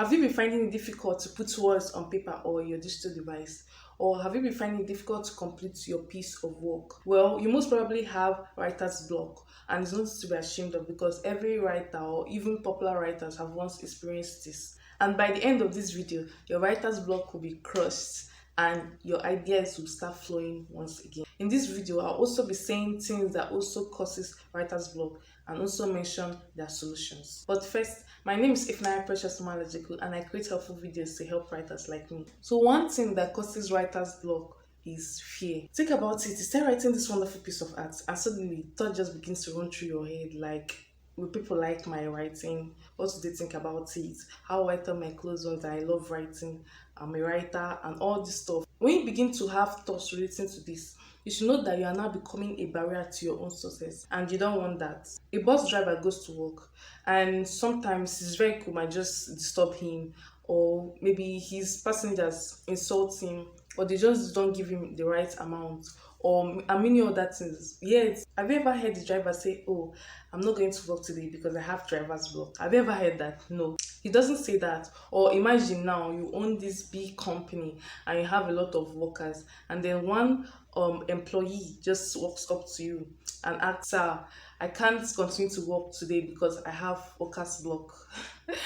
Have you been finding it difficult to put words on paper or your digital device? Or have you been finding it difficult to complete your piece of work? Well, you most probably have writer's block, and it's nothing to be ashamed of because every writer or even popular writers have once experienced this. And by the end of this video, your writer's block will be crushed and your ideas will start flowing once again. In this video, I'll also be saying things that also causes writer's block and also mention their solutions. But first, my name is Ifnaya Precious Malajiku and I create helpful videos to help writers like me. So one thing that causes writer's block is fear. Think about it, you start writing this wonderful piece of art and suddenly thought just begins to run through your head like, will people like my writing? What do they think about it? How will I tell my close ones that I love writing? I'm a writer and all this stuff. When you begin to have thoughts relating to this, you should know that you are now becoming a barrier to your own success and you don't want that. A bus driver goes to work and sometimes his vehicle might just disturb him, or maybe his passengers insult him, or they just don't give him the right amount, or and many other things. Yet, have you ever heard the driver say, "Oh, I'm not going to work today because I have driver's block"? Have you ever heard that? No, he doesn't say that. Or imagine now you own this big company and you have a lot of workers, and then one employee just walks up to you and asks, "Sir, I can't continue to work today because I have workers block."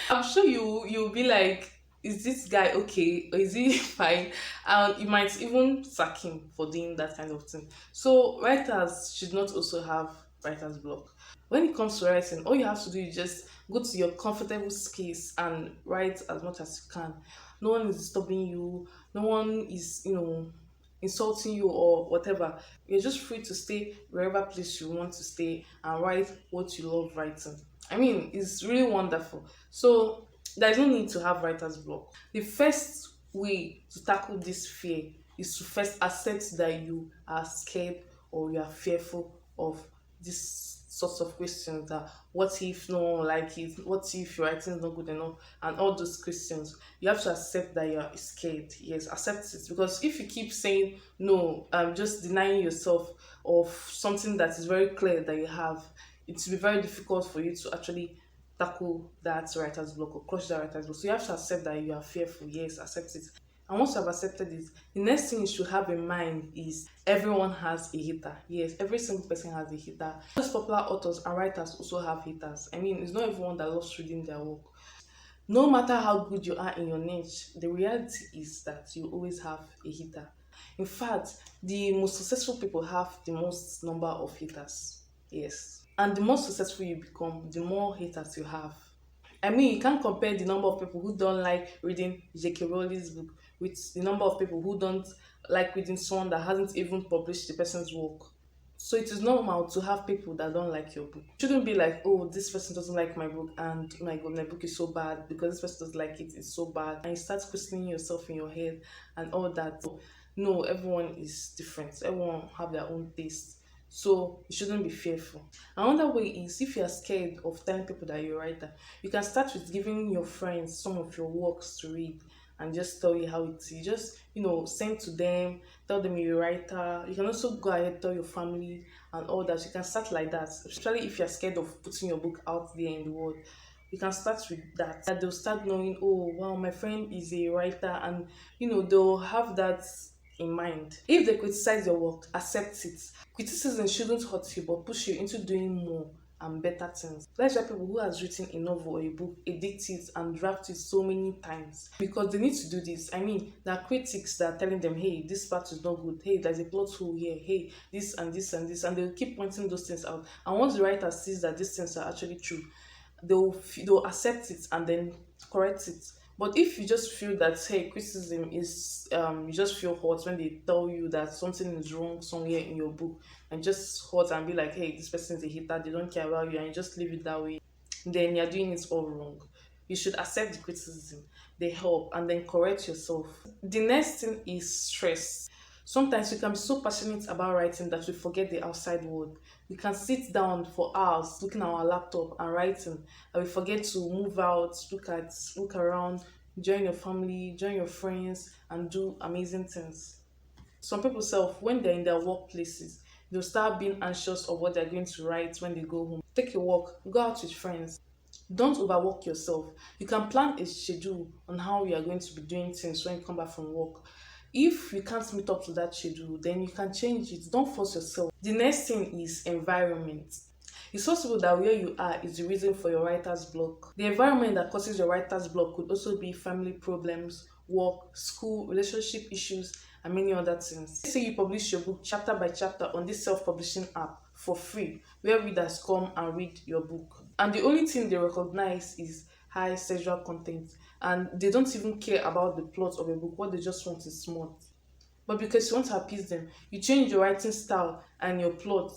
I'm sure you'll be like, is this guy okay or is he fine? And you might even sack him for doing that kind of thing. So writers should not also have writer's block. When it comes to writing, all you have to do is just go to your comfortable space and write as much as you can. No one is disturbing you, no one is, insulting you or whatever. You're just free to stay wherever place you want to stay and write what you love writing. I mean, it's really wonderful. So there's no need to have writer's block. The first way to tackle this fear is to first accept that you are scared or you are fearful of this sorts of questions, that what if no one like it, what if your writing is not good enough, and all those questions. You have to accept that you are scared. Yes, accept it, because if you keep saying no, just denying yourself of something that is very clear that you have, it will be very difficult for you to actually tackle that writer's block or crush that writer's block. So you have to accept that you are fearful. Yes, accept it. And once you have accepted it, the next thing you should have in mind is everyone has a hater. Yes, every single person has a hater. Most popular authors and writers also have haters. I mean, it's not everyone that loves reading their work. No matter how good you are in your niche, the reality is that you always have a hater. In fact, the most successful people have the most number of haters. Yes. And the more successful you become, the more haters you have. I mean, you can't compare the number of people who don't like reading J.K. Rowling's book with the number of people who don't like reading someone that hasn't even published the person's work. So it is normal to have people that don't like your book. It shouldn't be like, oh, this person doesn't like my book, and oh my god, my book is so bad because this person doesn't like it, it's so bad. And you start questioning yourself in your head and all that. No, everyone is different. Everyone have their own taste. So you shouldn't be fearful. Another way is, if you're scared of telling people that you're a writer, you can start with giving your friends some of your works to read and just tell you how it is. Just, send to them, tell them you're a writer. You can also go ahead, tell your family and all that. You can start like that, especially if you're scared of putting your book out there in the world. You can start with that. That they'll start knowing, oh wow, my friend is a writer, and they'll have that in mind. If they criticize your work, accept it. Criticism shouldn't hurt you but push you into doing more and better things. Let's write people who has written a novel or a book, edit it and draft it so many times because they need to do this. I mean, there are critics that are telling them, hey, this part is not good, hey, there's a plot hole here, hey, this and this and this, and they'll keep pointing those things out. And once the writer sees that these things are actually true, they'll accept it and then correct it. But if you just feel that, hey, criticism is you just feel hurt when they tell you that something is wrong somewhere in your book, and just hurt and be like, hey, this person is a hater, they don't care about you, and you just leave it that way, then you're doing it all wrong. You should accept the criticism, they help, and then correct yourself. The next thing is stress. Sometimes we can be so passionate about writing that we forget the outside world. We can sit down for hours looking at our laptop and writing, and we forget to move out, look around, join your family, join your friends, and do amazing things. Some people self, when they're in their workplaces, they'll start being anxious of what they're going to write when they go home. Take a walk, go out with friends, Don't overwork yourself. You can plan a schedule on how you are going to be doing things when you come back from work. If you can't meet up to that schedule, then you can change it. Don't force yourself. The next thing is environment. It's possible that where you are is the reason for your writer's block. The environment that causes your writer's block could also be family problems, work, school, relationship issues, and many other things. Let's say you publish your book chapter by chapter on this self-publishing app for free, where readers come and read your book. And the only thing they recognize is high sexual content. And they don't even care about the plot of a book. What they just want is smart. But because you want to appease them, you change your writing style and your plot.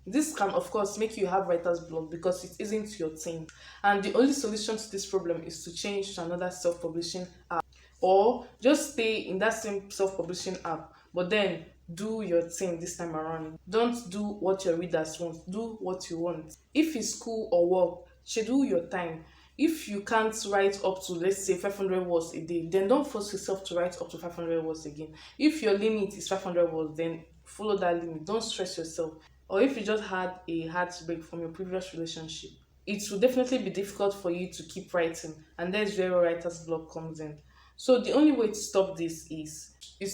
This can, of course, make you have writer's block because it isn't your thing. And the only solution to this problem is to change to another self publishing app, or just stay in that same self publishing app, but then do your thing this time around. Don't do what your readers want, do what you want. If it's school or work, schedule your time. If you can't write up to, let's say, 500 words a day, then don't force yourself to write up to 500 words again. If your limit is 500 words, then follow that limit. Don't stress yourself. Or if you just had a heartbreak from your previous relationship, it will definitely be difficult for you to keep writing, and that's where writer's block comes in. So the only way to stop this is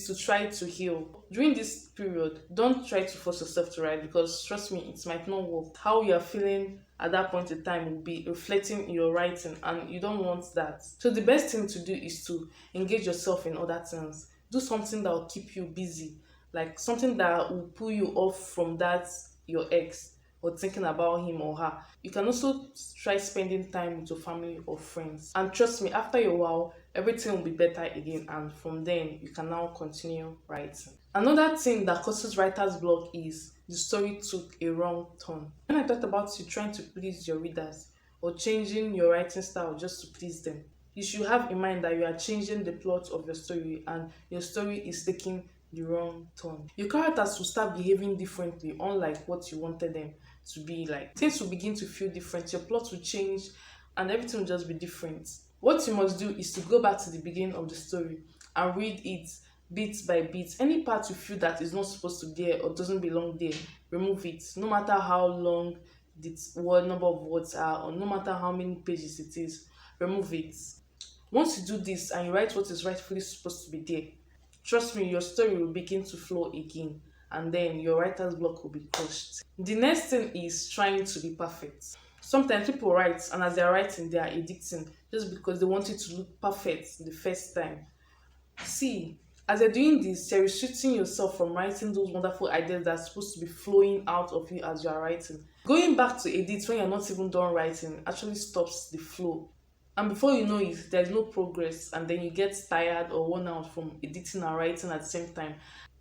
to try to heal. During this period, don't try to force yourself to write, because trust me, it might not work. How you are feeling at that point in time will be reflecting in your writing, and you don't want that. So the best thing to do is to engage yourself in other things. Do something that will keep you busy, like something that will pull you off from that your ex, or thinking about him or her. You can also try spending time with your family or friends. And trust me, after a while, everything will be better again, and from then you can now continue writing. Another thing that causes writer's block is the story took a wrong turn. When I talked about you trying to please your readers or changing your writing style just to please them, you should have in mind that you are changing the plot of your story and your story is taking the wrong turn. Your characters will start behaving differently, unlike what you wanted them to be like. Things will begin to feel different, your plot will change, and everything will just be different. What you must do is to go back to the beginning of the story and read it bit by bit. Any part you feel that is not supposed to be there or doesn't belong there, remove it. No matter how long the word number of words are, or no matter how many pages it is, remove it. Once you do this and you write what is rightfully supposed to be there, trust me, your story will begin to flow again, and then your writer's block will be crushed. The next thing is trying to be perfect. Sometimes people write, and as they are writing, they are editing just because they want it to look perfect the first time. See, as you're doing this, you're restricting yourself from writing those wonderful ideas that are supposed to be flowing out of you as you are writing. Going back to edit when you're not even done writing actually stops the flow. And before you know it, there's no progress, and then you get tired or worn out from editing and writing at the same time.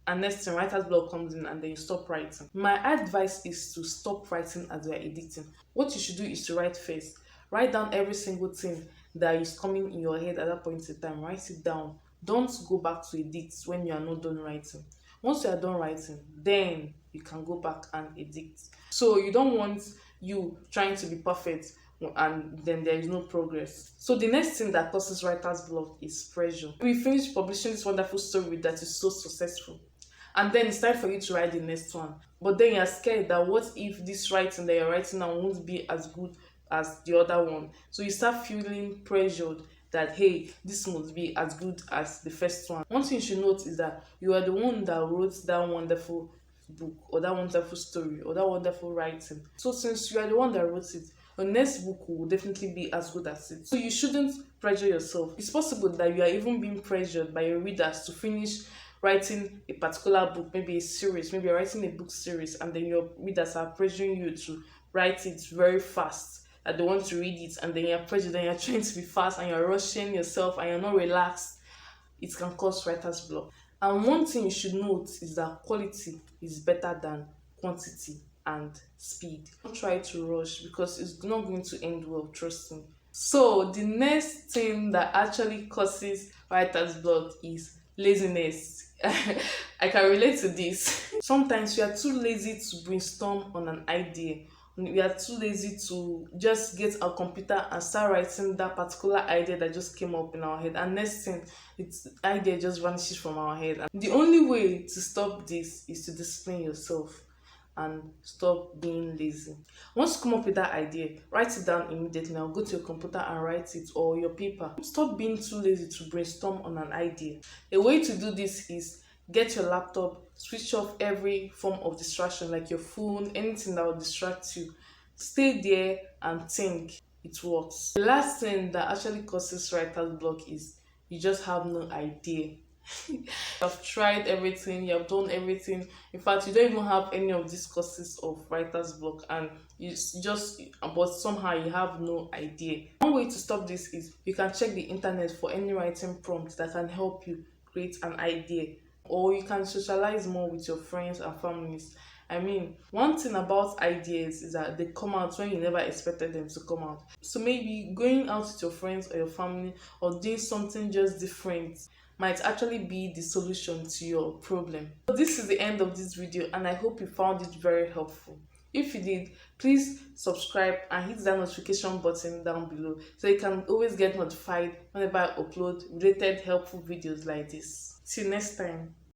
And next thing, writer's block comes in, and then you stop writing. My advice is to stop writing as you're editing. What you should do is to write first. Write down every single thing that is coming in your head at that point in time. Write it down. Don't go back to edit when you are not done writing. Once you are done writing, then you can go back and edit. So you don't want you trying to be perfect and then there is no progress. So the next thing that causes writer's block is pressure. We finish publishing this wonderful story that is so successful, and then it's time for you to write the next one. But then you're scared that what if this writing that you're writing now won't be as good as the other one? So you start feeling pressured that, hey, this must be as good as the first one. One thing you should note is that you are the one that wrote that wonderful book, or that wonderful story, or that wonderful writing. So since you are the one that wrote it, your next book will definitely be as good as it. So you shouldn't pressure yourself. It's possible that you are even being pressured by your readers to finish writing a particular book, maybe a series, maybe you're writing a book series, and then your readers are pressuring you to write it very fast, that they want to read it, and then you're pressured and you're trying to be fast and you're rushing yourself and you're not relaxed. It can cause writer's block. And one thing you should note is that quality is better than quantity and speed. Don't try to rush, because it's not going to end well, trust me. So the next thing that actually causes writer's block is laziness. I can relate to this. Sometimes we are too lazy to brainstorm on an idea. We are too lazy to just get our computer and start writing that particular idea that just came up in our head, and next thing, its idea just vanishes from our head. And the only way to stop this is to discipline yourself and stop being lazy. Once you come up with that idea, write it down immediately. Now go to your computer and write it, or your paper. Stop being too lazy to brainstorm on an idea. A way to do this is get your laptop, switch off every form of distraction like your phone, anything that will distract you. Stay there and think. It works. The last thing that actually causes writer's block is you just have no idea. You have tried everything, you have done everything. In fact, you don't even have any of these causes of writer's block, and just, but somehow you have no idea. One way to stop this is you can check the internet for any writing prompt that can help you create an idea, or you can socialize more with your friends and families. I mean, one thing about ideas is that they come out when you never expected them to come out. So maybe going out with your friends or your family or doing something just different might actually be the solution to your problem. So this is the end of this video, and I hope you found it very helpful. If you did, please subscribe and hit that notification button down below so you can always get notified whenever I upload related helpful videos like this. Till next time.